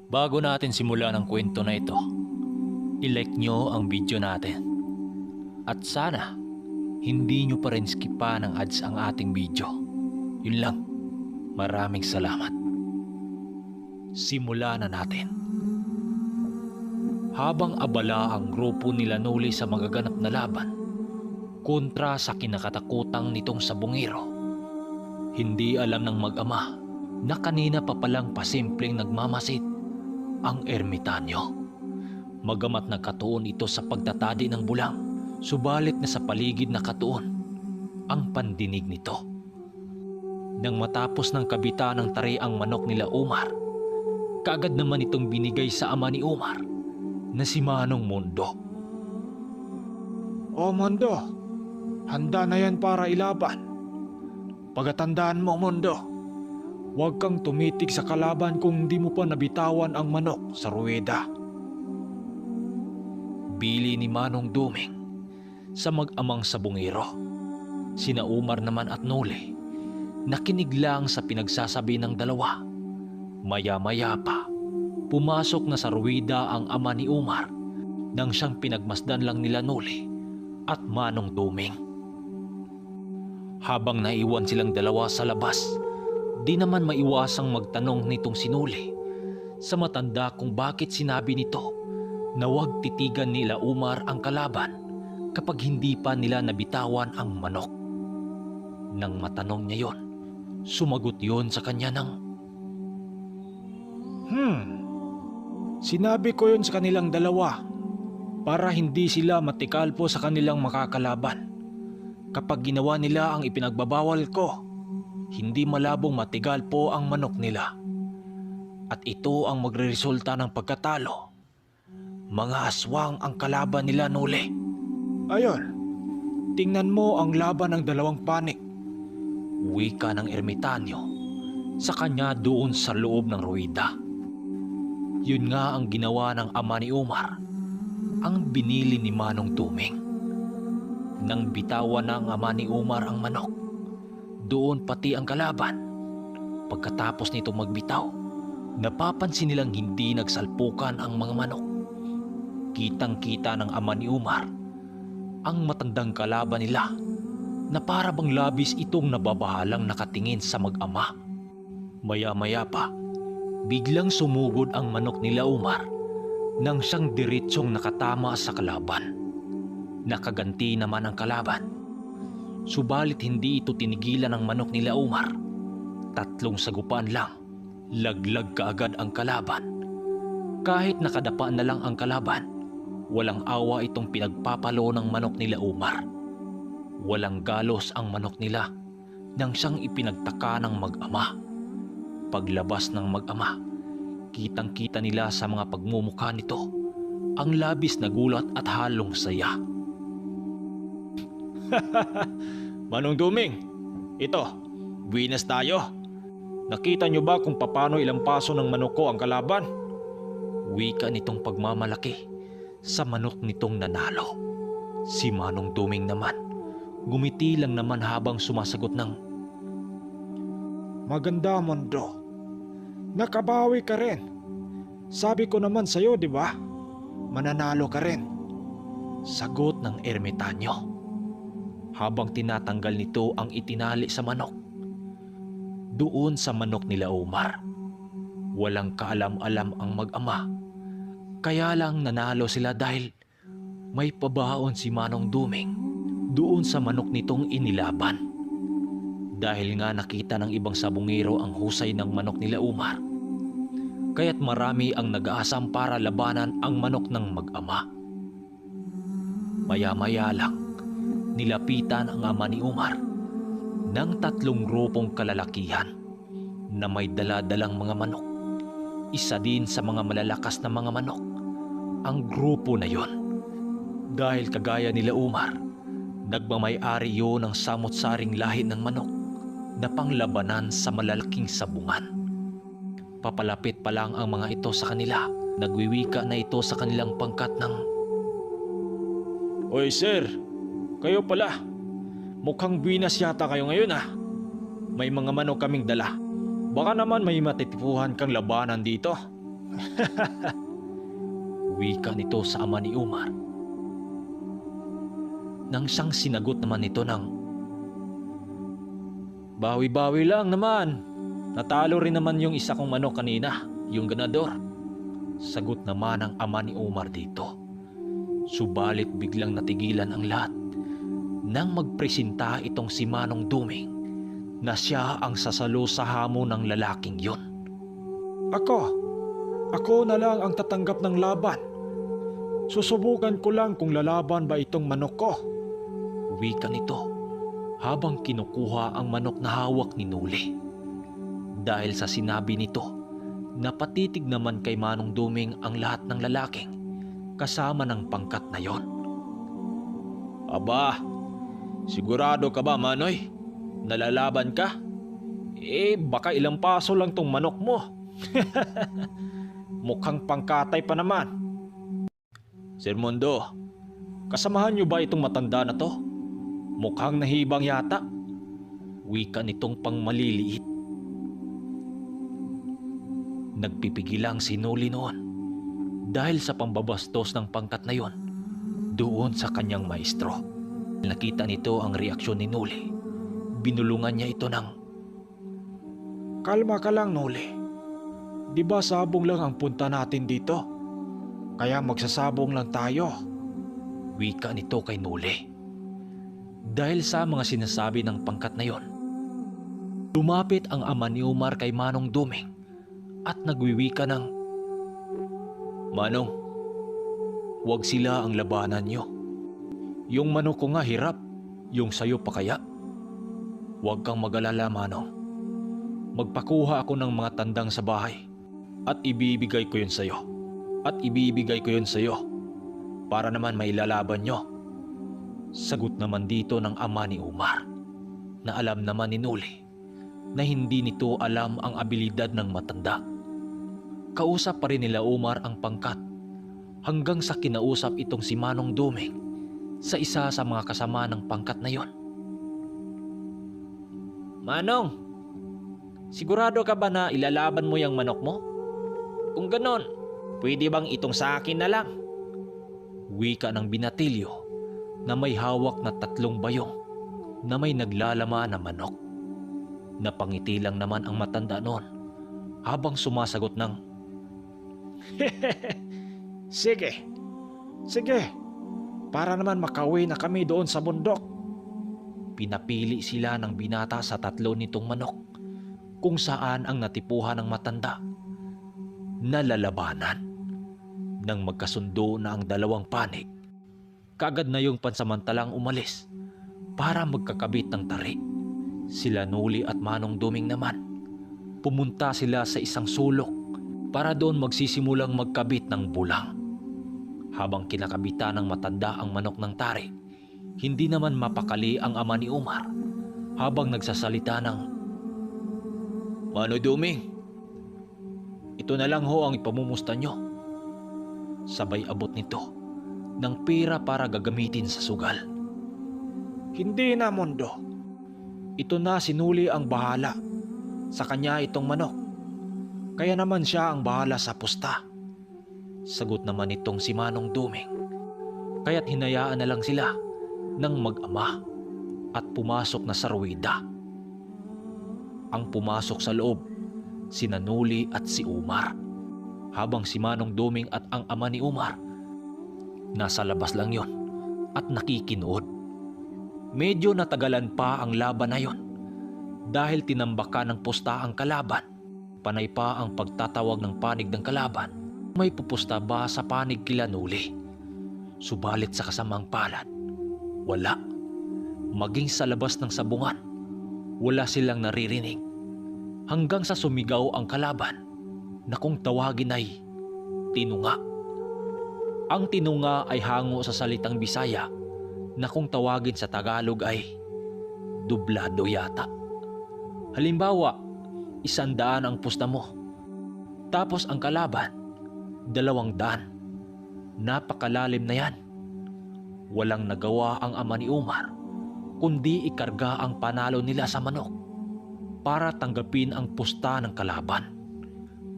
Bago natin simulan ang kwento na ito, i-like nyo ang video natin. At sana, hindi nyo pa rin skipan ng ads ang ating video. Yun lang, maraming salamat. Simulan na natin. Habang abala ang grupo nila Noli sa magaganap na laban, kontra sa kinakatakutang nitong sabungero, hindi alam ng mag-ama na kanina pa palang pasimpleng nagmamasid ang ermitanyo. Magamat nagkatuon ito sa pagtatadi ng bulang, subalit na sa paligid na katuon ang pandinig nito. Nang matapos ng kabita ng tari ang manok nila Umar, kaagad naman itong binigay sa ama ni Umar na si Manong Mundo. O Mundo, handa na yan para ilaban. Pagatandaan mo, Mundo, huwag kang tumitig sa kalaban kung di mo pa nabitawan ang manok sa ruweda. Bili ni Manong Duming sa mag-amang sabungero. Sina Umar naman at Noli nakinig lang sa pinagsasabi ng dalawa. Maya-maya pa, pumasok na sa ruwida ang ama ni Umar nang siyang pinagmasdan lang nila Noli at Manong Duming. Habang naiwan silang dalawa sa labas, di naman maiwasang magtanong nitong si Noli sa matanda kung bakit sinabi nito na huwag titigan nila Umar ang kalaban kapag hindi pa nila nabitawan ang manok. Nang matanong niya yon, sumagot yon sa kanya ng, Sinabi ko yun sa kanilang dalawa para hindi sila matikalpo sa kanilang makakalaban. Kapag ginawa nila ang ipinagbabawal ko, hindi malabong matigalpo ang manok nila. At ito ang magreresulta ng pagkatalo. Mga aswang ang kalaban nila, Noli. Ayon, tingnan mo ang laban ng dalawang panik. wika ng ermitanyo sa kanya doon sa loob ng ruwida. Yun nga ang ginawa ng ama ni Umar, ang binili ni Manong Duming. Nang bitawan ng ama ni Umar ang manok, doon pati ang kalaban. Pagkatapos nito magbitaw, napapansin nilang hindi nagsalpukan ang mga manok. Kitang-kita ng ama ni Umar ang matandang kalaban nila na para bang labis itong nababahalang nakatingin sa mag-ama. Maya-maya pa, biglang sumugod ang manok nila Umar nang siyang diretsong nakatama sa kalaban. Nakaganti naman ang kalaban. Subalit hindi ito tinigilan ng manok nila Umar. 3 sagupaan lang, laglag kaagad ang kalaban. Kahit nakadapa na lang ang kalaban, walang awa itong pinagpapalo ng manok nila Umar. Walang galos ang manok nila nang siyang ipinagtaka ng mag-ama. Paglabas ng mag-ama, kitang-kita nila sa mga pagmumukha nito ang labis na gulat at halong saya. Manong Duming, ito, buwinas tayo. Nakita nyo ba kung paano ilang paso ng manok ko ang kalaban? Wika nitong pagmamalaki sa manok nitong nanalo. Si Manong Duming naman, gumiti lang naman habang sumasagot ng, Maganda, Mundo. Nakabawi ka rin. Sabi ko naman sa'yo, di ba? Mananalo ka rin. sagot ng ermitanyo. Habang tinatanggal nito ang itinali sa manok. Doon sa manok nila Umar, walang kaalam-alam ang mag-ama. Kaya lang nanalo sila dahil may pabaon si Manong Duming doon sa manok nitong inilaban. Dahil nga nakita ng ibang sabungero ang husay ng manok nila Umar, kaya't marami ang nag-aasam para labanan ang manok ng mag-ama. Maya-maya lang, nilapitan ang ama ni Umar ng 3 grupong kalalakihan na may dala-dalang mga manok. Isa din sa mga malalakas na mga manok ang grupo na yon. Dahil kagaya nila Umar, nagmamay-ari yun ng samot-saring lahi ng manok na panglabanan sa malalaking sabungan. Papalapit pa lang ang mga ito sa kanila, nagwiwika na ito sa kanilang pangkat ng, Oy sir, kayo pala. Mukhang buwinas yata kayo ngayon ah. May mga manok kaming dala. Baka naman may matitipuhan kang labanan dito. Wika nito sa ama ni Umar. Nang siyang sinagot naman nito ng, Bawi-bawi lang naman. Natalo rin naman yung isa kong manok kanina, yung ganador. sagot naman ang ama ni Umar dito. Subalit biglang natigilan ang lahat nang magpresenta itong si Manong Duming na siya ang sasalo sa hamon ng lalaking yon. Ako na lang ang tatanggap ng laban. Susubukan ko lang kung lalaban ba itong manok ko. Wika nito habang kinukuha ang manok na hawak ni Nuli. Dahil sa sinabi nito, napatitig naman kay Manong Duming ang lahat ng lalaking kasama ng pangkat na yon. Aba, sigurado ka ba, Manoy? Nalalaban ka? Baka ilang paso lang tong manok mo. Mukhang pangkatay pa naman. Sir Mundo, kasamahan niyo ba itong matanda na to? Mukhang nahibang yata. Wika nitong pangmaliliit. Nagpipigilang si Nuli noon dahil sa pambabastos ng pangkat na yon doon sa kanyang maestro. Nakita nito ang reaksyon ni Nuli. Binulungan niya ito ng, Kalma ka lang, Noli. Di ba sabong lang ang punta natin dito? Kaya magsasabong lang tayo. wika nito kay Nuli. Dahil sa mga sinasabi ng pangkat na yon, lumapit ang ama ni Umar kay Manong Duming at nagwiwika ng, Manong, huwag sila ang labanan niyo. Yung manok ko nga hirap, Yung sayo pa kaya? Huwag kang mag-alala, Manong. Magpakuha ako ng mga tandang sa bahay at ibibigay ko yun sa'yo. Para naman mailalaban nyo. Sagot naman dito ng ama ni Umar na alam naman ni Nuli na hindi nito alam ang abilidad ng matanda. Kausap pa rin nila Umar ang pangkat hanggang sa kinausap itong si Manong Duming sa isa sa mga kasama ng pangkat na yon. Manong, sigurado ka ba na ilalaban mo yung manok mo? Kung ganon, pwede bang itong sa akin na lang? Wika ng binatilyo na may hawak na 3 bayong na may naglalaman na manok. Napangiti lang naman ang matanda noon habang sumasagot ng, Sige, para naman makauwi na kami doon sa bundok. Pinapili sila ng binata sa 3 nitong manok kung saan ang natipuhan ng matanda na lalabanan. Nang magkasundo na ang 2 panig, kagad na yung pansamantalang umalis para magkakabit ng tari. Sila Nuli at Manong Duming naman, pumunta sila sa isang sulok para doon magsisimulang magkabit ng bulang. Habang kinakabitan ng matanda ang manok ng tari, hindi naman mapakali ang ama ni Umar habang nagsasalita ng, Mano Duming, ito na lang ho ang ipamumusta nyo. Sabay abot nito ng pera para gagamitin sa sugal. Hindi na, Mundo. Ito na, si Nuli ang bahala. Sa kanya itong manok. Kaya naman siya ang bahala sa pusta. Sagot naman itong si Manong Duming. Kaya't hinayaan na lang sila ng mag-ama at pumasok na sa ruwida. Ang pumasok sa loob, sina Nuli at si Umar. Habang si Manong Duming at ang ama ni Umar, nasa labas lang yon at nakikinood. Medyo natagalan pa ang laban na yon dahil tinambakan ng pusta ang kalaban. Panay pa ang pagtatawag ng panig ng kalaban. May pupusta ba sa panig kila Nuli? Subalit sa kasamang palad, wala. Maging sa labas ng sabungan, wala silang naririnig. Hanggang sa sumigaw ang kalaban na kung tawagin ay tinunga. Ang tinunga ay hango sa salitang Bisaya na kung tawagin sa Tagalog ay dublado yata. Halimbawa, 100 ang pusta mo. Tapos ang kalaban, 200. Napakalalim na yan. Walang nagawa ang ama ni Umar kundi ikarga ang panalo nila sa manok para tanggapin ang pusta ng kalaban.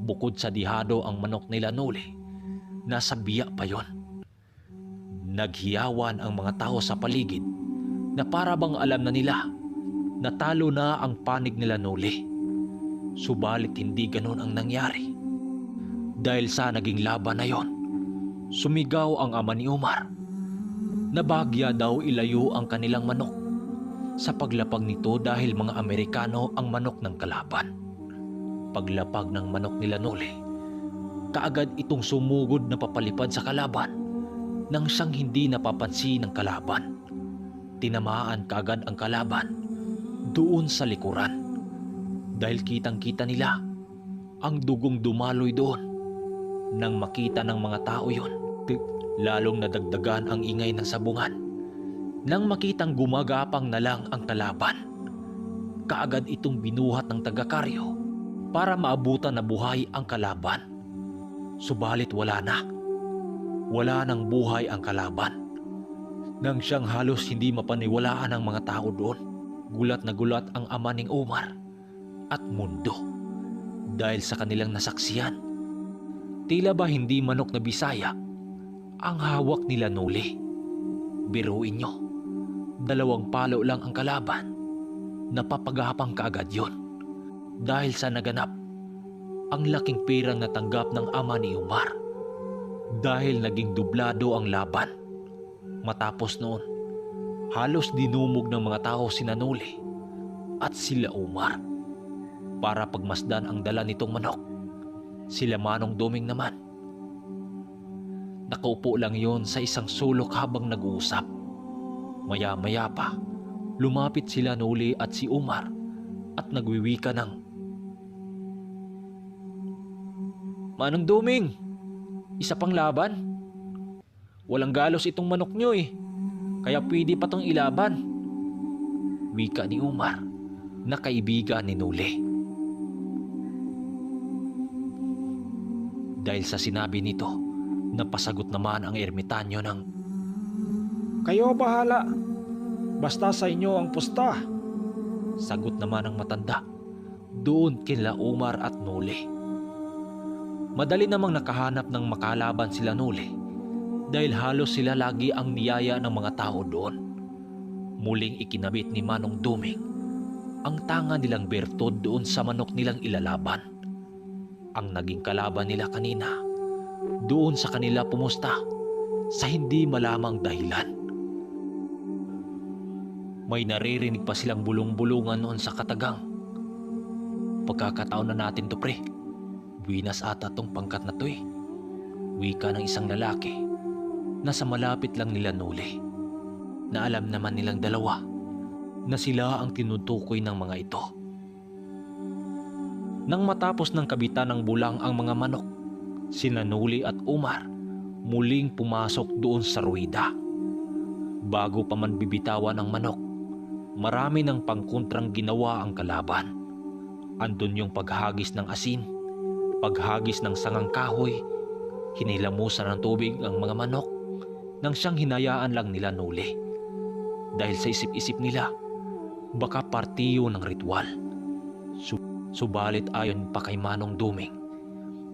Bukod sa dihado ang manok nila Noli, nasa biya pa yon. Naghiyawan ang mga tao sa paligid na para bang alam na nila na talo na ang panig nila Noli. Subalit hindi ganon ang nangyari. Dahil sa naging laban na yon, sumigaw ang ama ni Umar na bahagya daw ilayo ang kanilang manok sa paglapag nito dahil mga Amerikano ang manok ng kalaban. Paglapag ng manok nila Noli, kaagad itong sumugod na papalipad sa kalaban nang siyang hindi napapansin ng kalaban. Tinamaan kaagad ang kalaban doon sa likuran dahil kitang-kita nila ang dugong dumaloy doon. Nang makita ng mga tao yon, lalong nadagdagan ang ingay ng sabungan. Nang makitang gumagapang na lang ang kalaban, kaagad itong binuhat ng taga-karyo para maabutan na buhay ang kalaban. Subalit wala na. Wala nang buhay ang kalaban. Nang siyang halos hindi mapaniwalaan ng mga tao doon, gulat na gulat ang ama ng Umar at mundo dahil sa kanilang nasaksiyan. Tila ba hindi manok na Bisaya ang hawak nila Noli? Biruin nyo, 2 palo lang ang kalaban, napapagapang kaagad yon. Dahil sa naganap, ang laking perang natanggap ng ama ni Umar. Dahil naging dublado ang laban. Matapos noon, halos dinumog ng mga tao sina Noli at sila Umar para pagmasdan ang dala nitong manok. Sila Manong Duming naman, nakaupo lang yon sa isang sulok habang nag-uusap. Maya-maya pa, lumapit sila Noli at si Umar at nagwiwika ng, "Manong Duming, isa pang laban? Walang galos itong manok nyo kaya pwede pa tong ilaban." Wika ni Umar na kaibigan ni Noli. Dahil sa sinabi nito, napasagot naman ang ermitanyo ng, Kayo bahala. Basta sa inyo ang pusta. sagot naman ng matanda doon kila Umar at Noli. Madali namang nakahanap ng makalaban sila Noli dahil halos sila lagi ang niyaya ng mga tao doon. Muling ikinabit ni Manong Duming ang tanga nilang bertod doon sa manok nilang ilalaban. Ang naging kalaban nila kanina, doon sa kanila pumusta sa hindi malamang dahilan. May naririnig pa silang bulong-bulungan noon sa katagang. "Pagkakataon na natin to, pre. Buwinas ata tong pangkat na to Wika ng isang lalaki na sa malapit lang nila Noli, na alam naman nilang dalawa na sila ang tinutukoy ng mga ito. Nang matapos ng kabitan ng bulang ang mga manok, sina Noli at Umar muling pumasok doon sa ruwida. Bago pa man bibitawan ang manok, marami ng pangkontrang ginawa ang kalaban. Andun yung paghagis ng asin, paghagis ng sangang kahoy, hinilamusan ng tubig ang mga manok nang siyang hinayaan lang nila Noli. Dahil sa isip-isip nila, baka partiyo ng ritual. Subalit ayon pa kay Manong Duming,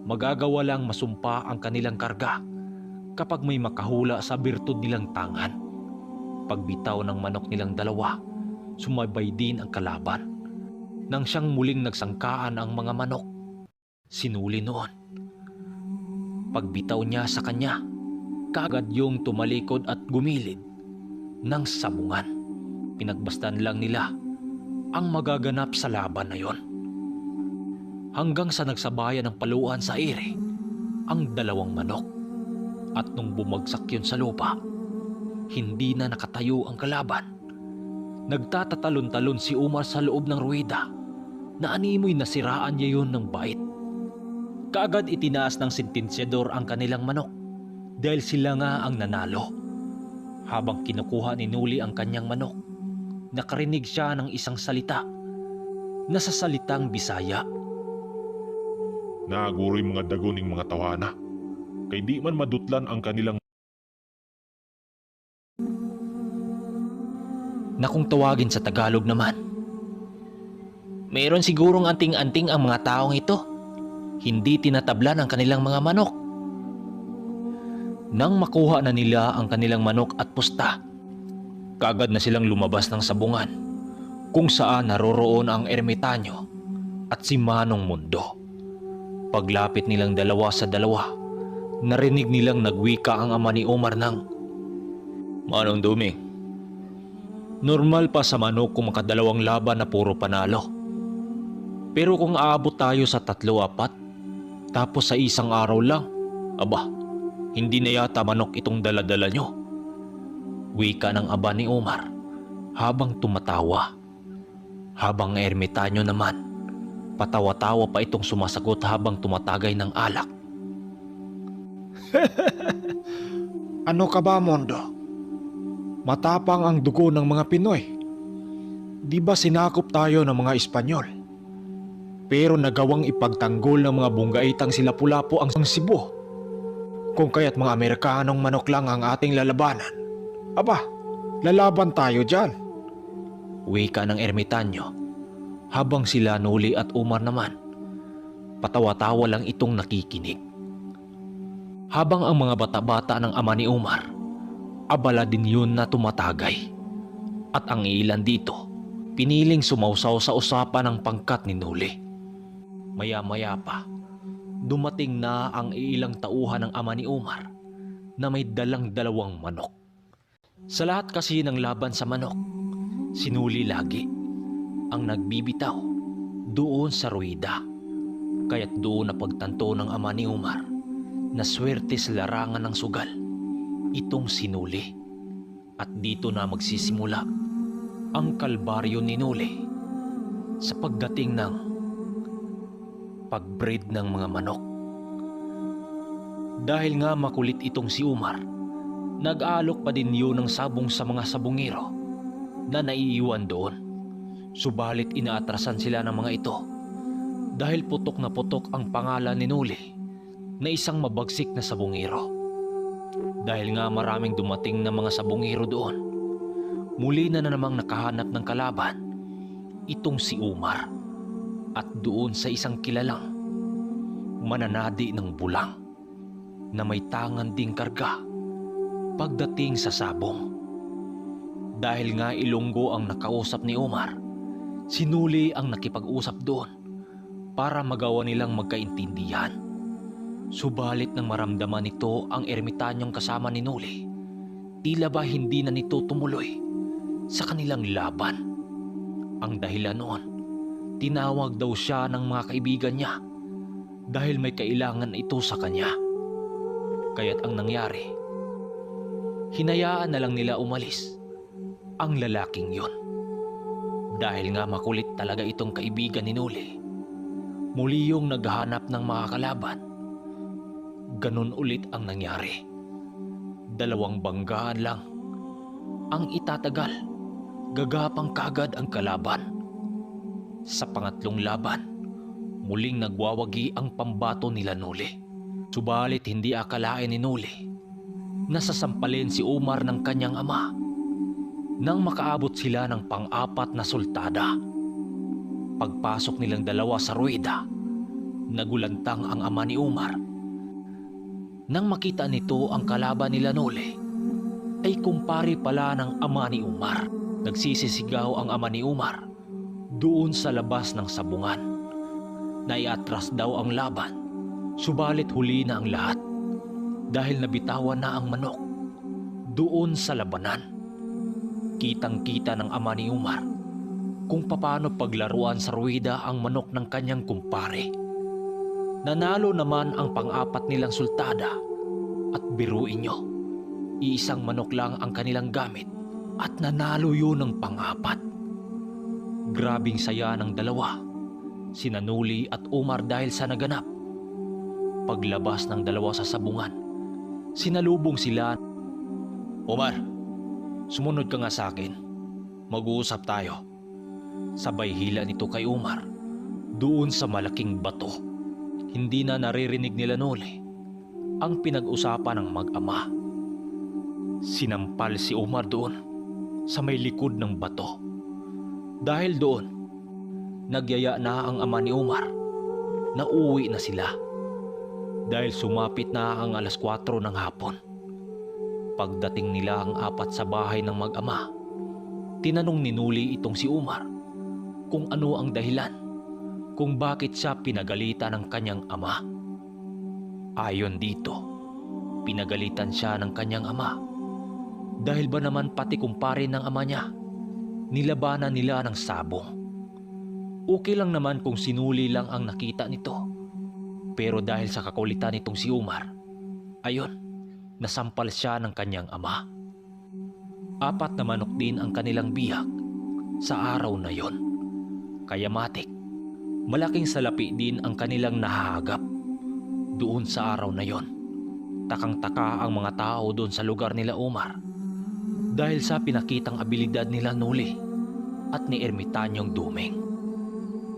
magagawa lang masumpa ang kanilang karga kapag may makahula sa birtud nilang tangan. Pagbitaw ng manok nilang dalawa, sumabay din ang kalaban. Nang siyang muling nagsangkaan ang mga manok, sinuli noon. Pagbitaw niya sa kanya, kaagad yung tumalikod at gumilid ng sabungan. Pinagbastan lang nila ang magaganap sa laban na yon. Hanggang sa nagsabayan ng paluan sa ere ang 2 manok. At nung bumagsak yun sa lupa, hindi na nakatayo ang kalaban. Nagtatatalon-talon si Umar sa loob ng ruwida na animoy nasiraan niya yun ng bait. Kaagad itinaas ng sentensyador ang kanilang manok dahil sila nga ang nanalo. Habang kinukuha ni Noli ang kanyang manok, nakarinig siya ng isang salita na sa salitang Bisaya. Naguroy mga dagoning mga tawana, kay di man madutlan ang kanilang Na kung tawagin sa Tagalog naman, meron sigurong anting-anting ang mga taong ito. hindi tinatablan ang kanilang mga manok. Nang makuha na nila ang kanilang manok at pusta, kaagad na silang lumabas ng sabungan kung saan naroroon ang ermitanyo at si Manong Mundo. Paglapit nilang dalawa sa dalawa, narinig nilang nagwika ang ama ni Omar ng, "Manong Duming, normal pa sa manok kung makadalawang laban na puro panalo. Pero kung aabot tayo sa 3-4, tapos sa isang araw lang, aba, hindi na yata manok itong daladala nyo." Wika ng aba ni Omar habang tumatawa. Habang ermitanyo naman, patawa-tawa pa itong sumasagot habang tumatagay ng alak. Ano ka ba, Mondo? Matapang ang dugo ng mga Pinoy. Di ba sinakop tayo ng mga Espanyol? Pero nagawang ipagtanggol ng mga bunggaitang sila Pulapo ang Cebu. Kung kaya't mga Amerikanong manok lang ang ating lalabanan, aba, lalaban tayo dyan. Wika ng ermitanyo habang sila Noli at Omar naman, patawa-tawa lang itong nakikinig. Habang ang mga bata-bata ng ama ni Omar, abala din yun na tumatagay. At ang ilan dito, piniling sumausaw sa usapan ng pangkat ni Noli. Maya-maya pa, dumating na ang ilang tauhan ng ama ni Omar na may dalang 2 manok. Sa lahat kasi ng laban sa manok, si Noli lagi ang nagbibitaw doon sa ruwida. Kaya't doon napagtanto ng ama ni Omar na swerte sa larangan ng sugal itong si Noli. At dito na magsisimula ang kalbaryo ni Noli sa pagdating ng pagbreed ng mga manok. Dahil nga makulit itong si Omar, nag-aalok pa din yun ng sabong sa mga sabungero na naiiwan doon. Subalit inaatrasan sila ng mga ito dahil putok na putok ang pangalan ni Noli na isang mabagsik na sabungero. Dahil nga maraming dumating na mga sabungero doon, muli na namang nakahanap ng kalaban itong si Omar at doon sa isang kilalang mananadi ng bulang na may tangan ding karga pagdating sa sabong. Dahil nga Ilonggo ang nakausap ni Omar, si Noli ang nakipag-usap doon para magawa nilang magkaintindihan. Subalit nang maramdaman nito ang ermitanyong kasama ni Noli, tila ba hindi na nito tumuloy sa kanilang laban. Ang dahilan noon, tinawag daw siya ng mga kaibigan niya dahil may kailangan ito sa kanya. Kaya't ang nangyari, hinayaan na lang nila umalis ang lalaking yon. Dahil nga makulit talaga itong kaibigan ni Noli, muli yung naghahanap ng mga kalaban. Ganun ulit ang nangyari. 2 banggaan lang ang itatagal, gagapang kagad ang kalaban. Sa pangatlong laban, muling nagwawagi ang pambato nila Noli. Subalit hindi akalain ni Noli na sasampalin si Omar ng kanyang ama nang makaabot sila ng pang-4 na sultada. Pagpasok nilang dalawa sa ruwida, nagulantang ang ama ni Omar. Nang makita nito ang kalaban nila Noli, ay kumpare pala ng ama ni Omar. Nagsisisigaw ang ama ni Omar doon sa labas ng sabungan. Naiatras daw ang laban, subalit huli na ang lahat dahil nabitawan na ang manok doon sa labanan. Kitang-kita ng ama ni Omar kung paano paglaruan sa ruwida ang manok ng kanyang kumpare. Nanalo naman ang pang-4 nilang sultada at biruin nyo, iisang manok lang ang kanilang gamit at nanalo yun ng pang-4. Grabing saya ng dalawa, sina Noli at Omar dahil sa naganap. Paglabas ng dalawa sa sabungan, sinalubong sila. "Omar, sumunod ka nga sa akin. Mag-uusap tayo." Sabay hila nito kay Omar doon sa malaking bato. Hindi na naririnig nila Noli ang pinag-usapan ng mag-ama. Sinampal si Omar doon sa may likod ng bato. Dahil doon, nagyaya na ang ama ni Omar na uwi na sila dahil sumapit na ang 4:00 ng hapon. Pagdating nila ang apat sa bahay ng mag-ama, tinanong ni Nuli itong si Umar kung ano ang dahilan kung bakit siya pinagalitan ng kanyang ama. Ayon dito, pinagalitan siya ng kanyang ama dahil ba naman pati kumpare ng ama niya nilabanan nila ng sabong. Okay lang naman kung sinuli lang ang nakita nito, pero dahil sa kakulitan nitong si Umar, ayon, nasampal siya ng kanyang ama. 4 na manok din ang kanilang bihag sa araw na yon. Kaya matik, malaking salapi din ang kanilang nahahagap doon sa araw na yon. Takang-taka ang mga tao doon sa lugar nila Umar dahil sa pinakitang abilidad nila Nuli at ni Ermitanyong Duming.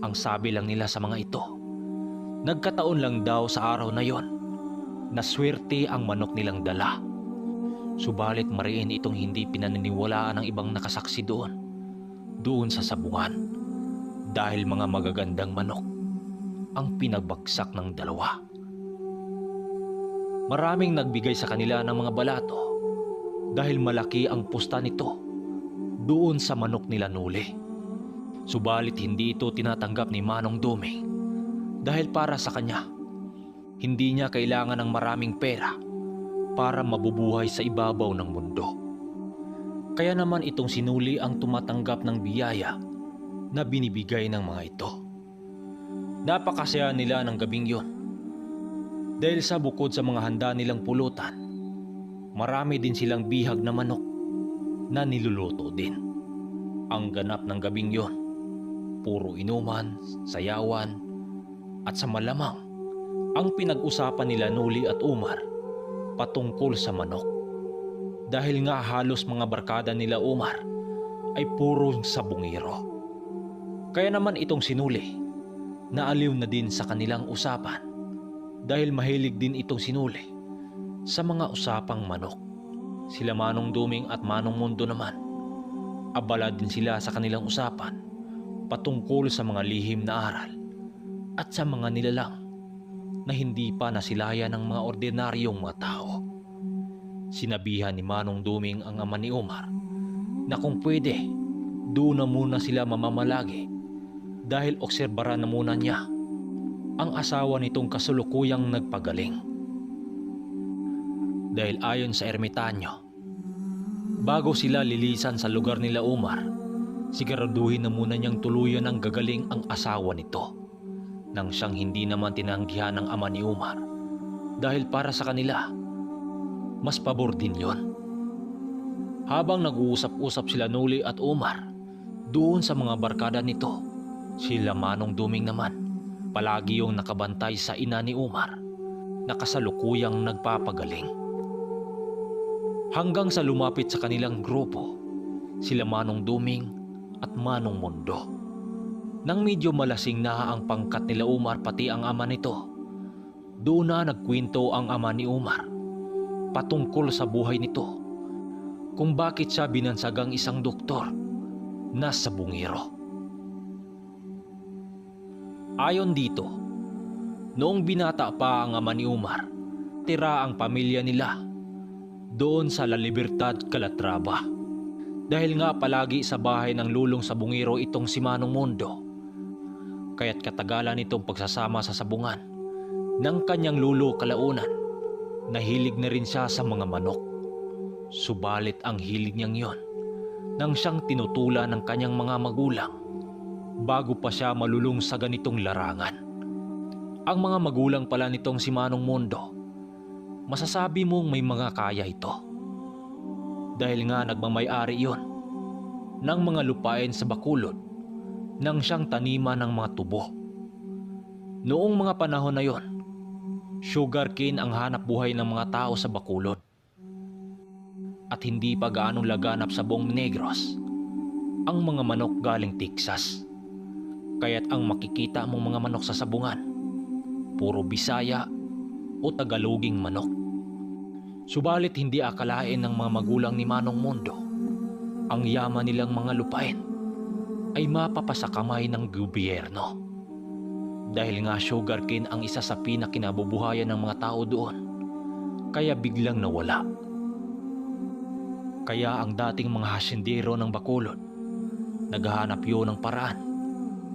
Ang sabi lang nila sa mga ito, nagkataon lang daw sa araw na yon na swerte ang manok nilang dala. Subalit mariin itong hindi pinaniniwalaan ng ibang nakasaksi doon sa sabungan dahil mga magagandang manok ang pinagbagsak ng dalawa. Maraming nagbigay sa kanila ng mga balato dahil malaki ang pusta nito doon sa manok nila Nuli. Subalit hindi ito tinatanggap ni Manong Duming dahil para sa kanya, hindi niya kailangan ng maraming pera para mabubuhay sa ibabaw ng mundo. Kaya naman itong si Nuli ang tumatanggap ng biyaya na binibigay ng mga ito. Napakasaya nila ng gabing yon dahil sa bukod sa mga handa nilang pulutan, marami din silang bihag na manok na niluluto din. Ang ganap ng gabing yon, puro inuman, sayawan, at sa malamang, ang pinag-usapan nila Nuli at Umar patungkol sa manok. Dahil nga halos mga barkada nila Umar ay puro sabungero. Kaya naman itong si Nuli, naaliw na din sa kanilang usapan dahil mahilig din itong si Nuli sa mga usapang manok. Sila Manong Duming at Manong Mundo naman, abala din sila sa kanilang usapan patungkol sa mga lihim na aral at sa mga nilalang na hindi pa nasilayan ng mga ordinaryong mga tao. Sinabihan ni Manong Duming ang ama ni Umar na kung pwede, doon na muna sila mamamalagi dahil obserbaran na muna niya ang asawa nitong kasulukuyang nagpagaling. Dahil ayon sa ermitanyo, bago sila lilisan sa lugar nila Umar, siguraduhin na muna niyang tuluyan ng gagaling ang asawa nito nang siyang hindi naman tinanggihan ng ama ni Umar dahil para sa kanila, mas pabor din yon. Habang nag-uusap-usap sila Nuli at Umar doon sa mga barkada nito, sila Manong Duming naman palagi yung nakabantay sa ina ni Umar na kasalukuyang nagpapagaling. Hanggang sa lumapit sa kanilang grupo, sila Manong Duming at Manong Mundo. Nang medyo malasing na ang pangkat nila Umar pati ang ama nito, doon na nagkwento ang ama ni Umar patungkol sa buhay nito kung bakit siya binansagang isang doktor na sabungero. Ayon dito, noong binata pa ang ama ni Umar, tira ang pamilya nila doon sa La Libertad, Calatrava. Dahil nga palagi sa bahay ng lulong sabungero itong si Manong Mundo, kaya't katagalan itong pagsasama sa sabungan ng kanyang lulo kalaunan, nahilig na rin siya sa mga manok. Subalit ang hilig niyang yon nang siyang tinutulan ng kanyang mga magulang bago pa siya malulong sa ganitong larangan. Ang mga magulang pala nitong si Manong Mundo, masasabi mong may mga kaya ito. Dahil nga nagmamay-ari yon ng mga lupain sa Bacolod nang siyang taniman ng mga tubo. Noong mga panahon na yon, sugarcane ang hanap buhay ng mga tao sa Bacolod. At hindi pa gaanong laganap sa buong Negros ang mga manok galing Texas. Kaya't ang makikita mong mga manok sa sabungan, puro Bisaya o Tagaloging manok. Subalit hindi akalain ng mga magulang ni Manong Mundo ang yaman nilang mga lupain ay mapapasakamay ng gobyerno. Dahil nga sugarcane ang isa sa pinakinabubuhayan ng mga tao doon, kaya biglang nawala. Kaya ang dating mga hasyendero ng Bacolod, naghahanap yun ng paraan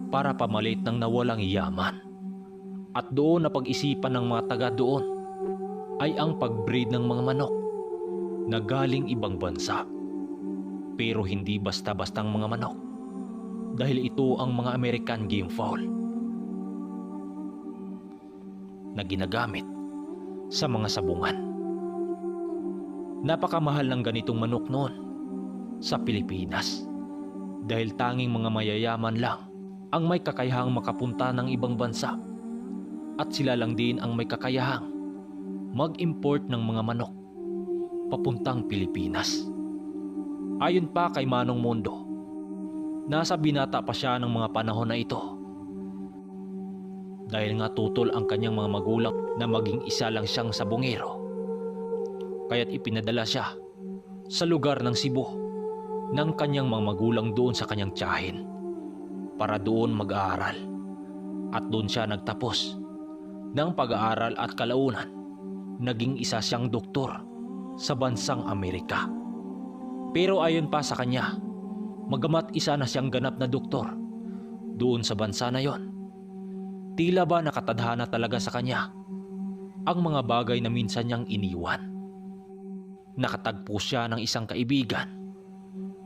para pamalit ng nawalang yaman. At doon na pag-isipan ng mga taga doon ay ang pag-breed ng mga manok na galing ibang bansa. Pero hindi basta-bastang mga manok, dahil ito ang mga American game fowl na ginagamit sa mga sabungan. Napakamahal ng ganitong manok noon sa Pilipinas, dahil tanging mga mayayaman lang ang may kakayahang makapunta ng ibang bansa, at sila lang din ang may kakayahang mag-import ng mga manok papuntang Pilipinas. Ayon pa kay Manong Mundo, nasa binata pa siya ng mga panahon na ito, dahil nga tutol ang kanyang mga magulang na maging isa lang siyang sabungero, kaya't ipinadala siya sa lugar ng Cebu ng kanyang mga magulang doon sa kanyang tiyahin para doon mag-aaral, at doon siya nagtapos ng pag-aaral at kalaunan naging isa siyang doktor sa bansang Amerika. Pero ayon pa sa kanya, magamat isa na siyang ganap na doktor doon sa bansa na yon, tila ba nakatadhana talaga sa kanya ang mga bagay na minsan niyang iniwan. Nakatagpo siya ng isang kaibigan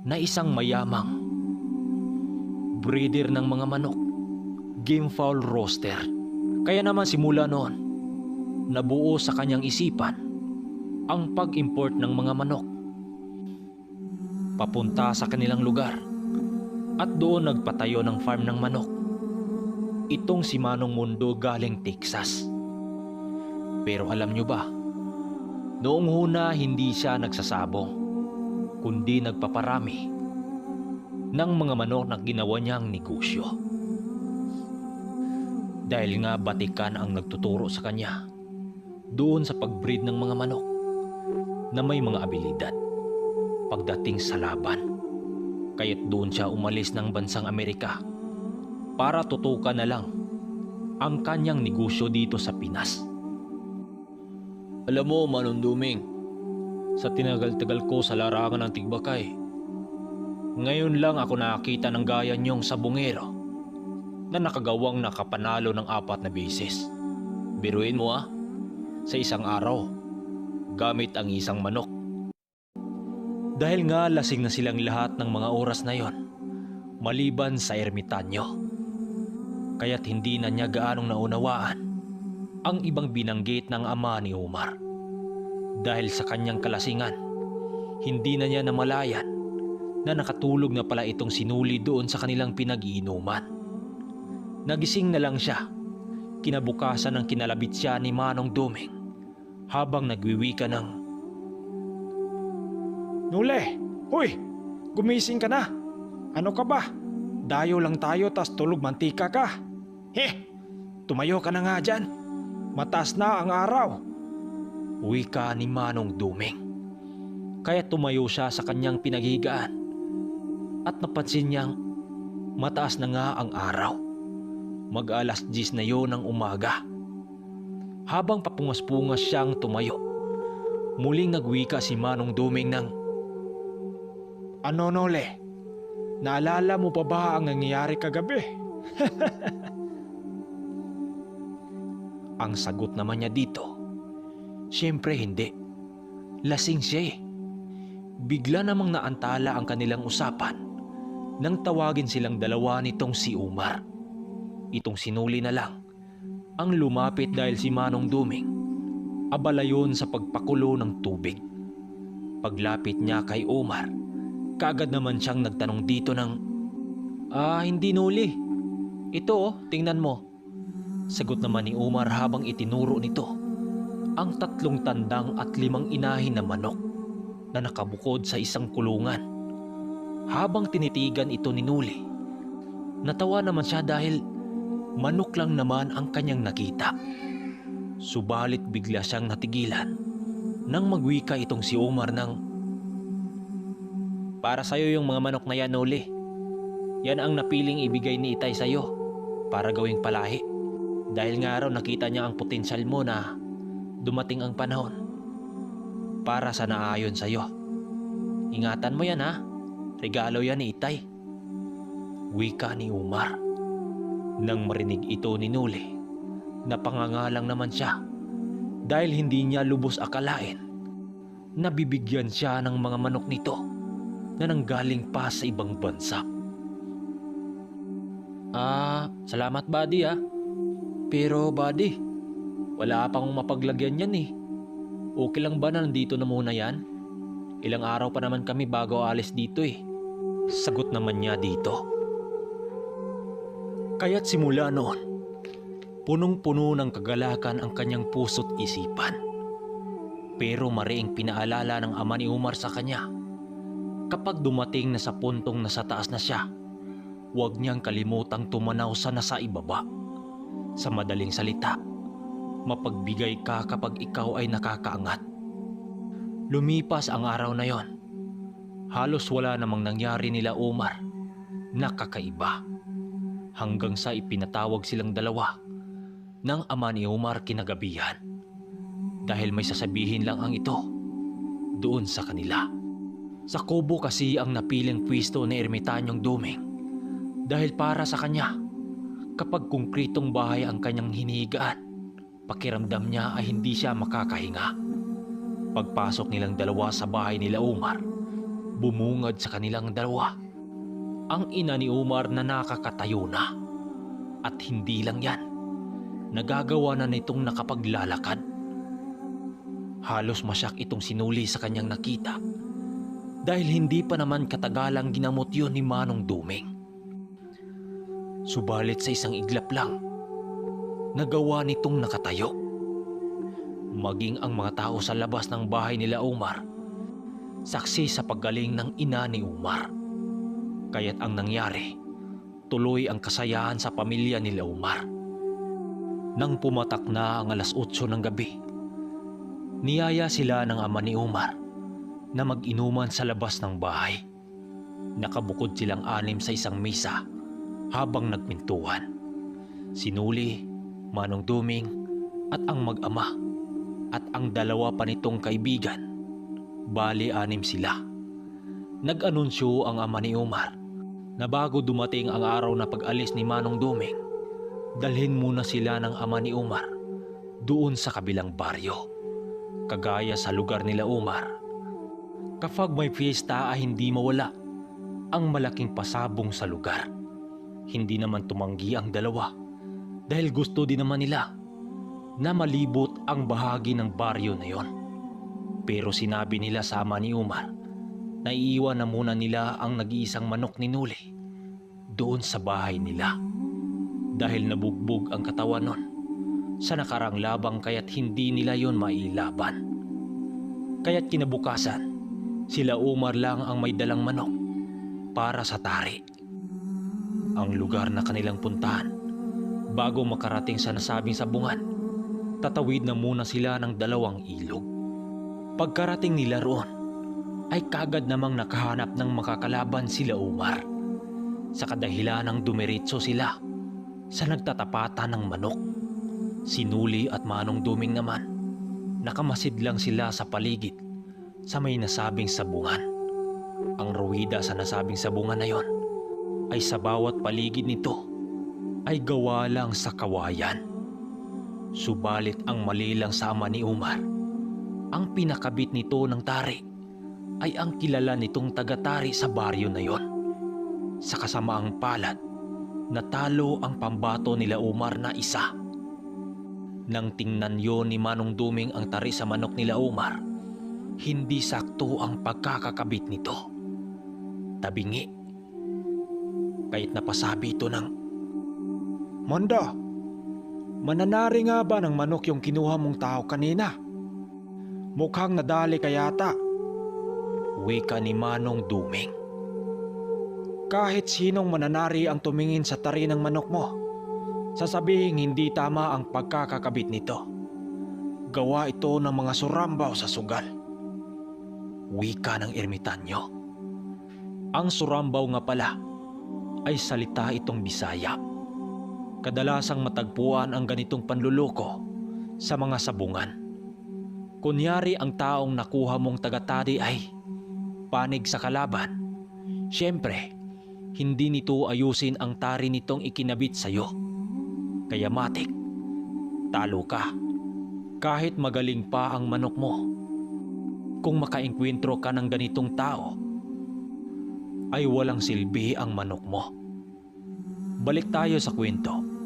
na isang mayamang breeder ng mga manok, game fowl roaster. Kaya naman simula noon, nabuo sa kanyang isipan ang pag-import ng mga manok papunta sa kanilang lugar, at doon nagpatayo ng farm ng manok. Itong si Manong Mundo galing Texas. Pero alam nyo ba, noong una hindi siya nagsasabong, kundi nagpaparami ng mga manok na ginawa niyang negosyo. Dahil nga batikan ang nagtuturo sa kanya doon sa pag-breed ng mga manok na may mga abilidad pagdating sa laban. Kaya't doon siya umalis ng bansang Amerika para tutukan na lang ang kanyang negosyo dito sa Pinas. Alam mo, Manong Duming, sa tinagal-tagal ko sa larangan ng tigbakay, ngayon lang ako nakakita ng gaya niyong sabungero na nakagawang nakapanalo ng 4 na beses. Biruin mo sa isang araw, gamit ang isang manok. Dahil nga lasing na silang lahat ng mga oras na yon, maliban sa ermitanyo. Kaya't hindi na niya gaanong naunawaan ang ibang binanggit ng ama ni Omar. Dahil sa kanyang kalasingan, hindi na niya namalayan na nakatulog na pala itong sinuli doon sa kanilang pinag-iinuman. Nagising na lang siya kinabukasan ng kinalabit siya ni Manong Duming habang nagwiwika ng, Nule, huy, gumising ka na. Ano ka ba? Dayo lang tayo tas tulog mantika ka. Tumayo ka na nga dyan. Mataas na ang araw. wika ni Manong Duming. Kaya tumayo siya sa kanyang pinaghigaan at napansin niyang mataas na nga ang araw. Mag-alas 10 na yon ng umaga. Habang papungas-pungas siyang tumayo, muling nagwika si Manong Duming ng, Ano, Nole? Naalala mo pa ba ang nangyayari kagabi? Ang sagot naman niya dito, siyempre hindi. Lasing siya eh. Bigla namang naantala ang kanilang usapan nang tawagin silang dalawa nitong si Umar. Itong sinuli na lang ang lumapit dahil si Manong Duming abala yun sa pagpakulo ng tubig. Paglapit niya kay Umar, kaagad naman siyang nagtanong dito ng, hindi Nuli. Ito tingnan mo. Sagot naman ni Umar habang itinuro nito ang 3 tandang at 5 inahin na manok na nakabukod sa isang kulungan. Habang tinitigan ito ni Nuli, natawa naman siya dahil manok lang naman ang kanyang nakita. Subalit bigla siyang natigilan nang magwika itong si Umar ng, para sa'yo yung mga manok na yan, Nuli. Yan ang napiling ibigay ni Itay sa'yo para gawing palahi. Dahil nga raw nakita niya ang potensyal mo na dumating ang panahon para sa naayon sa'yo. Ingatan mo yan ha, regalo yan ni Itay. Wika ni Umar. Nang marinig ito ni Nuli, napangangalang naman siya dahil hindi niya lubos akalain na bibigyan siya ng mga manok nito na nanggaling pa sa ibang bansa. Salamat buddy ah. Pero buddy, wala pang mapaglagyan yan eh. Okay lang ba na nandito na muna yan? Ilang araw pa naman kami bago alis dito eh. Sagot naman niya dito. Kaya't simula noon, punong-puno ng kagalakan ang kanyang puso't isipan. Pero mariing pinaalala ng ama ni Umar sa kanya, kapag dumating na sa puntong nasa taas na siya, huwag niyang kalimutang tumanaw sa nasa ibaba. Sa madaling salita, mapagbigay ka kapag ikaw ay nakakaangat. Lumipas ang araw na yon. Halos wala namang nangyari nila Umar na kakaiba. Hanggang sa ipinatawag silang dalawa ng ama ni Umar kinagabihan. Dahil may sasabihin lang ang ito doon sa kanila. Sa kubo kasi ang napiling pwesto ni Ermitanyong Duming. Dahil para sa kanya, kapag konkretong bahay ang kanyang hinihigaan, pakiramdam niya ay hindi siya makakahinga. Pagpasok nilang dalawa sa bahay nila Umar, bumungad sa kanilang dalawa ang ina ni Umar na nakakatayo na. At hindi lang yan, nagagawa na nitong nakapaglalakad. Halos masyak itong sinuli sa kanyang nakita dahil hindi pa naman katagalang ginamot yun ni Manong Duming. Subalit sa isang iglap lang, nagawa nitong nakatayo. Maging ang mga tao sa labas ng bahay nila Umar, saksi sa paggaling ng ina ni Umar. Kaya't ang nangyari, tuloy ang kasayahan sa pamilya nila Umar. Nang pumatak na ang 8:00 ng gabi, niyaya sila ng ama ni Umar na mag-inuman sa labas ng bahay. Nakabukod silang 6 sa isang mesa habang nagpintuan. Si Nuli, Manong Duming at ang mag-ama at ang dalawa pa nitong kaibigan. Bali 6 sila. Nag-anunsyo ang ama ni Umar na bago dumating ang araw na pag-alis ni Manong Duming, dalhin muna sila ng ama ni Umar doon sa kabilang baryo. Kagaya sa lugar nila Umar, kapag may fiesta ay hindi mawala ang malaking pasabong sa lugar. Hindi naman tumanggi ang dalawa dahil gusto din naman nila na malibot ang bahagi ng baryo na yon. Pero sinabi nila sa ama ni Umar na iiwan na muna nila ang nag-iisang manok ni Nuli doon sa bahay nila. Dahil nabugbog ang katawan nun sa nakarang labang kaya't hindi nila yon mailaban. Kaya't kinabukasan, sila Umar lang ang may dalang manok para sa tari. Ang lugar na kanilang puntahan, bago makarating sa nasabing sabungan, tatawid na muna sila ng 2 ilog. Pagkarating nila roon, ay kagad namang nakahanap ng makakalaban sila Umar. Sa kadahilan ng dumiritso sila sa nagtatapatan ng manok. Si Nuli at Manong Duming naman, nakamasid lang sila sa paligid sa may nasabing sabungan. Ang ruwida sa nasabing sabungan na yon ay sa bawat paligid nito ay gawa lang sa kawayan. Subalit ang mali lang sa ama ni Umar, ang pinakabit nito ng tari ay ang kilala nitong taga-tari sa baryo na yon. Sa kasamaang palad, natalo ang pambato nila Umar na isa. Nang tingnan yon ni Manong Duming ang tari sa manok nila Umar, hindi sakto ang pagkakakabit nito. Tabingi. Kaya't napasabi ito ng, Manda, mananari nga ba ng manok yung kinuha mong tao kanina? Mukhang nadali ka yata. wika ni Manong Duming. Kahit sinong mananari ang tumingin sa tari ng manok mo, sasabihin hindi tama ang pagkakakabit nito. Gawa ito ng mga surambaw sa sugal. Wika ng ermitanyo. Ang surambaw nga pala ay salita itong Bisaya. Kadalasang matagpuan ang ganitong panluloko sa mga sabungan. Kunyari ang taong nakuha mong tagatari ay panig sa kalaban, siyempre, hindi nito ayusin ang tari nitong ikinabit sa iyo. Kaya matik, talo ka. Kahit magaling pa ang manok mo, kung makaengkwentro ka ng ganitong tao, ay walang silbi ang manok mo. Balik tayo sa kwento.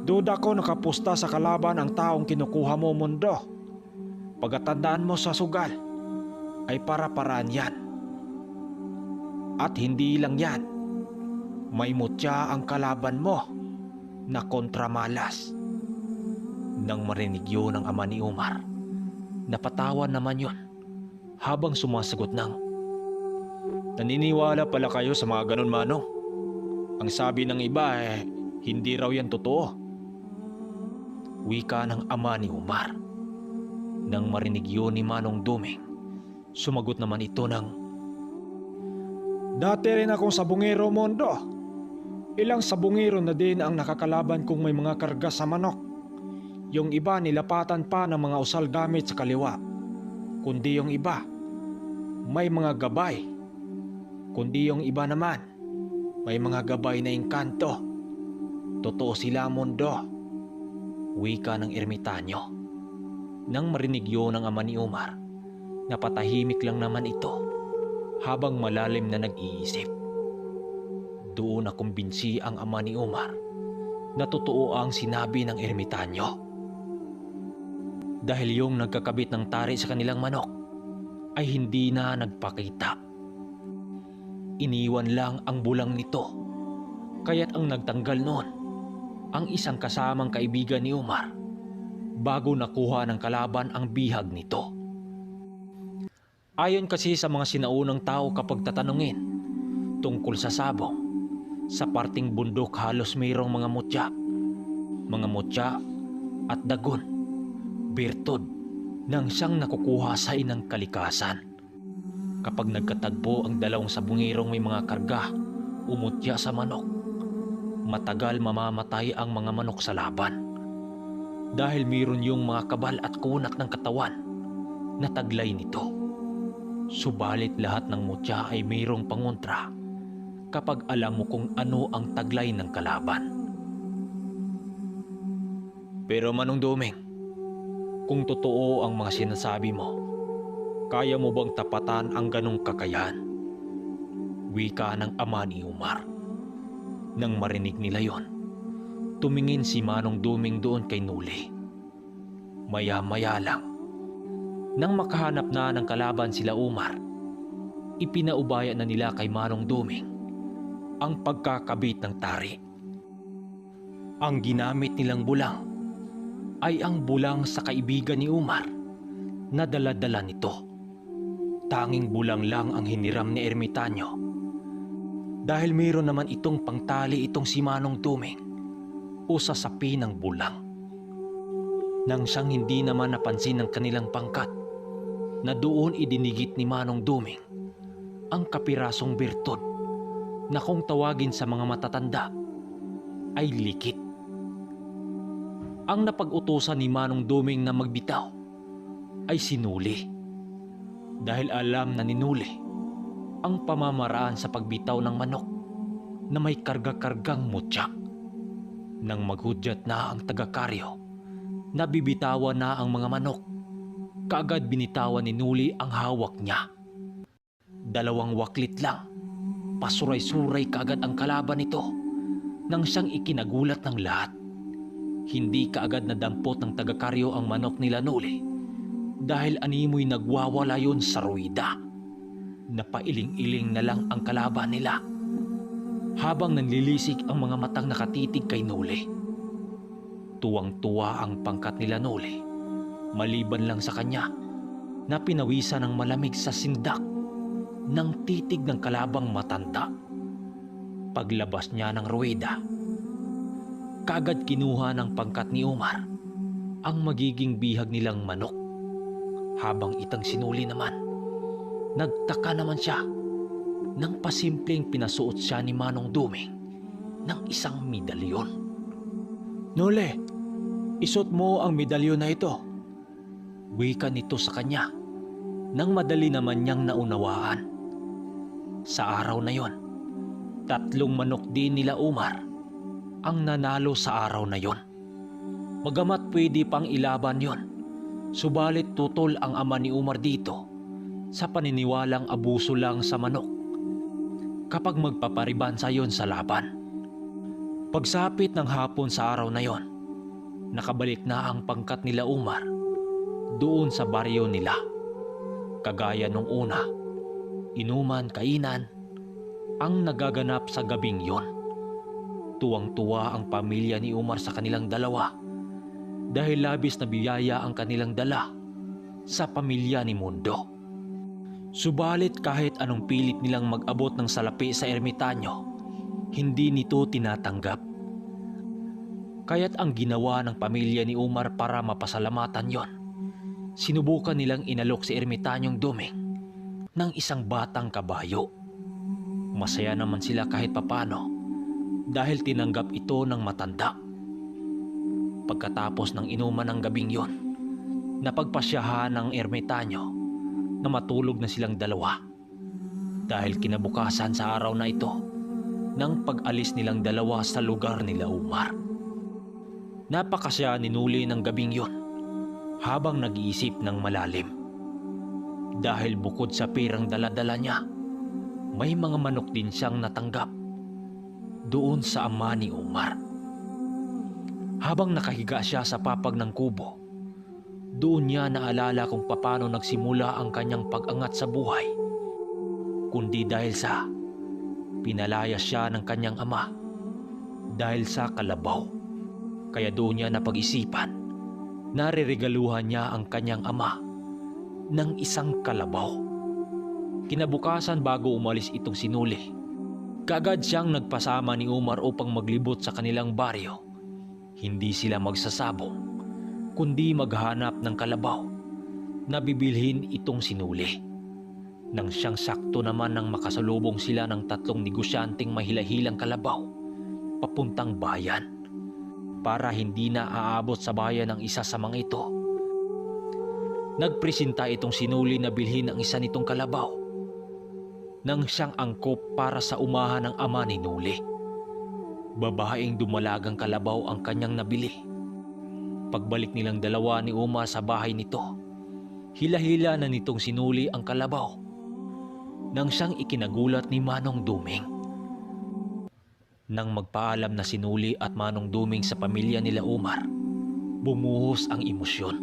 Duda ko nakapusta sa kalaban ang taong kinukuha mo, Mundo. Pagkatandaan mo sa sugal, ay para-paraan yan. At hindi lang yan, may mutya ang kalaban mo na kontramalas. Nang marinig yun ng ama ni Umar, napatawan naman yun habang sumasagot ng, Naniniwala pala kayo sa mga ganun, Manong. Ang sabi ng iba hindi raw yan totoo. wika ng ama ni Umar. Nang marinig yun ni Manong Duming, sumagot naman ito ng, Dati rin akong sabungero, Mondo. Ilang sabungero na din ang nakakalaban kung may mga karga sa manok. Yung iba nilapatan pa ng mga usal gamit sa kaliwa. Kundi yung iba, may mga gabay. Kundi yung iba naman, may mga gabay na engkanto. Totoo sila, Mondo. wika ng ermitanyo. Nang marinig yun ng ama ni Umar, napatahimik lang naman ito habang malalim na nag-iisip. Doon na kumbinsi ang ama ni Umar na totoo ang sinabi ng ermitanyo. Dahil yung nagkakabit ng tari sa kanilang manok ay hindi na nagpakita. Iniwan lang ang bulang nito, kaya't ang nagtanggal noon ang isang kasamang kaibigan ni Umar bago nakuha ng kalaban ang bihag nito. Ayon kasi sa mga sinaunang tao kapag tatanungin tungkol sa sabong, sa parting bundok halos mayroong mga mutya at dagon, birtod ng siyang nakukuha sa inang kalikasan. Kapag nagkatagpo ang dalawang sabungirong may mga karga o mutya sa manok, matagal mamamatay ang mga manok sa laban. Dahil mayroon yung mga kabal at kunat ng katawan na taglay nito. Subalit lahat ng mutya ay mayroong pangontra kapag alam mo kung ano ang taglay ng kalaban. Pero Manong Duming, kung totoo ang mga sinasabi mo, kaya mo bang tapatan ang ganong kakayahan? Wika ng ama ni Umar. Nang marinig nila yon, tumingin si Manong Duming doon kay Nuli. Maya-maya lang, nang makahanap na ng kalaban sila Umar, ipinaubaya na nila kay Manong Duming ang pagkakabit ng tari. Ang ginamit nilang bulang ay ang bulang sa kaibigan ni Umar na dala-dala nito. Tanging bulang lang ang hiniram ni ermitanyo. Dahil mayroon naman itong pangtali itong si Manong Duming o sasapi ng bulang. Nang siyang hindi naman napansin ng kanilang pangkat na doon idinigit ni Manong Duming ang kapirasong birtod na kung tawagin sa mga matatanda ay likit. Ang napag-utusan ni Manong Duming na magbitaw ay si Nuli. Dahil alam na ni Nuli ang pamamaraan sa pagbitaw ng manok na may karga-kargang mutya. Nang maghudyat na ang taga-karyo, nabibitawan na ang mga manok, kaagad binitawan ni Nuli ang hawak niya. 2 waklit lang, pasuray-suray kaagad ang kalaban nito nang siyang ikinagulat ng lahat. Hindi kaagad nadampot ng taga-karyo ang manok nila Nuli dahil animoy nagwawala yon sa ruwida. Napailing-iling na lang ang kalaban nila habang nanlilisik ang mga matang nakatitig kay Nuli. Tuwang-tuwa ang pangkat nila Nuli, maliban lang sa kanya na pinawisan ng malamig sa sindak ng titig ng kalabang matanda. Paglabas niya ng ruwida, kaagad kinuha ng pangkat ni Umar ang magiging bihag nilang manok. Habang itang sinuli naman, nagtaka naman siya nang pasimpleng pinasuot siya ni Manong Duming ng isang medalyon. Nole, isot mo ang medalyon na ito. Wika nito sa kanya nang madali naman niyang naunawaan. Sa araw na yon, 3 manok din nila Umar ang nanalo sa araw na yon. Magamat pwede pang ilaban yon, subalit tutol ang ama ni Umar dito sa paniniwalang abuso lang sa manok kapag magpaparibansa yon sa laban. Pagsapit ng hapon sa araw na yon, nakabalik na ang pangkat nila Umar doon sa baryo nila. Kagaya nung una, inuman, kainan ang nagaganap sa gabing yon. Tuwang-tuwa ang pamilya ni Umar sa kanilang dalawa dahil labis na biyaya ang kanilang dala sa pamilya ni Mundo. Subalit kahit anong pilit nilang mag-abot ng salapi sa ermitanyo, hindi nito tinatanggap. Kaya't ang ginawa ng pamilya ni Umar para mapasalamatan yon, sinubukan nilang inalok si ermitanyong Duming ng isang batang kabayo. Masaya naman sila kahit papano dahil tinanggap ito ng matanda. Pagkatapos ng inuman ng gabing yon, napagpasyahan ng ermitanyo na matulog na silang dalawa dahil kinabukasan sa araw na ito nang pag-alis nilang dalawa sa lugar nila Umar. Napakasya ninuli ng gabing yon habang nag-iisip ng malalim. Dahil bukod sa pirang dala-dala niya, may mga manok din siyang natanggap doon sa ama ni Umar. Habang nakahiga siya sa papag ng kubo, doon niya naalala kung paano nagsimula ang kanyang pag-angat sa buhay, kundi dahil sa pinalaya siya ng kanyang ama dahil sa kalabaw. Kaya doon niya napag-isipan, nariregaluhan niya ang kanyang ama ng isang kalabaw. Kinabukasan bago umalis itong sinuli, kaagad siyang nagpasama ni Umar upang maglibot sa kanilang baryo. Hindi sila magsasabong, kundi maghanap ng kalabaw na bibilhin itong sinuli. Nang siyang sakto naman nang makasalubong sila ng 3 negosyanteng mahilahilang kalabaw papuntang bayan. Para hindi na aabot sa bayan ang isa sa mga ito, nagpresenta itong sinuli na bilhin ang isa nitong kalabaw nang siyang angkop para sa umahan ng ama ni Nuli. Babaeng dumalagang kalabaw ang kanyang nabili. Pagbalik nilang dalawa ni Umar sa bahay nito, hila-hila na nitong sinuli ang kalabaw nang siyang ikinagulat ni Manong Duming. Nang magpaalam na sinuli at Manong Duming sa pamilya nila Umar, bumuhos ang emosyon.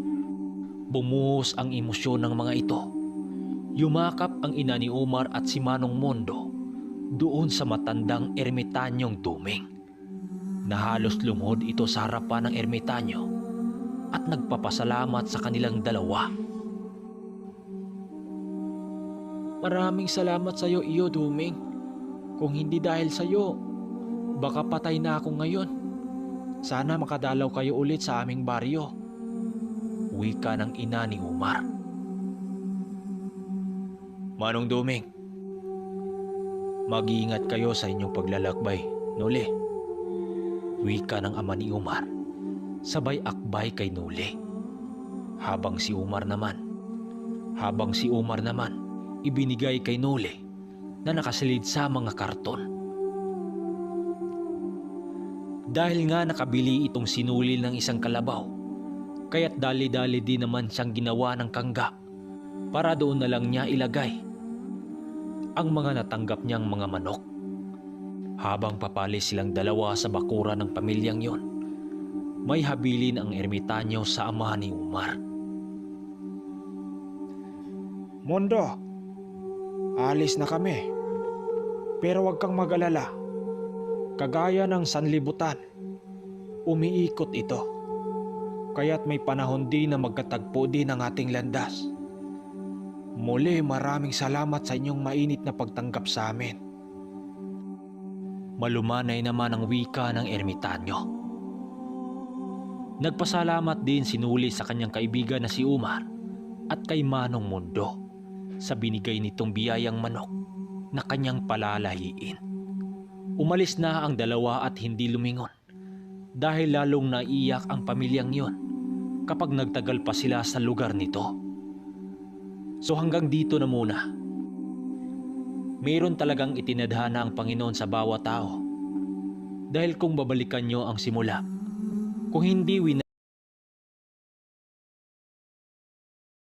Bumuhos ang emosyon ng mga ito. Yumakap ang ina ni Umar at si Manong Mondo doon sa matandang ermitanyong Duming. Nahalos lumuhod ito sa harapan ng ermitanyo at nagpapasalamat sa kanilang dalawa. Maraming salamat sa iyo, Iyo Duming. Kung hindi dahil sa iyo, baka patay na ako ngayon. Sana makadalaw kayo ulit sa aming baryo. Wika ng ina ni Umar. Manong Duming, mag-iingat kayo sa inyong paglalakbay, Nuli. Wika ng ama ni Umar, sabay akbay kay Nuli. Habang si Umar naman, ibinigay kay Nuli na nakasilid sa mga karton. Dahil nga nakabili itong sinuli ng isang kalabaw, kaya't dali-dali din naman siyang ginawa ng kangga para doon na lang niya ilagay ang mga natanggap niyang mga manok. Habang papalis silang dalawa sa bakuran ng pamilyang yon, may habilin ang ermitanyo sa ama ni Umar. Mondo, alis na kami. Pero huwag kang mag-alala. Kagaya ng sanlibutan, umiikot ito. Kaya't may panahon din na magkatagpo din ang ating landas. Muli, maraming salamat sa inyong mainit na pagtanggap sa amin. Malumanay naman ang wika ng ermitanyo. Nagpasalamat din sinuli sa kanyang kaibigan na si Umar at kay Manong Mundo sa binigay nitong biyayang manok na kanyang palalahiin. Umalis na ang dalawa at hindi lumingon dahil lalong naiyak ang pamilyang yon kapag nagtagal pa sila sa lugar nito. So hanggang dito na muna. Mayroon talagang itinadhana ang Panginoon sa bawat tao. Dahil kung babalikan nyo ang simula, kung hindi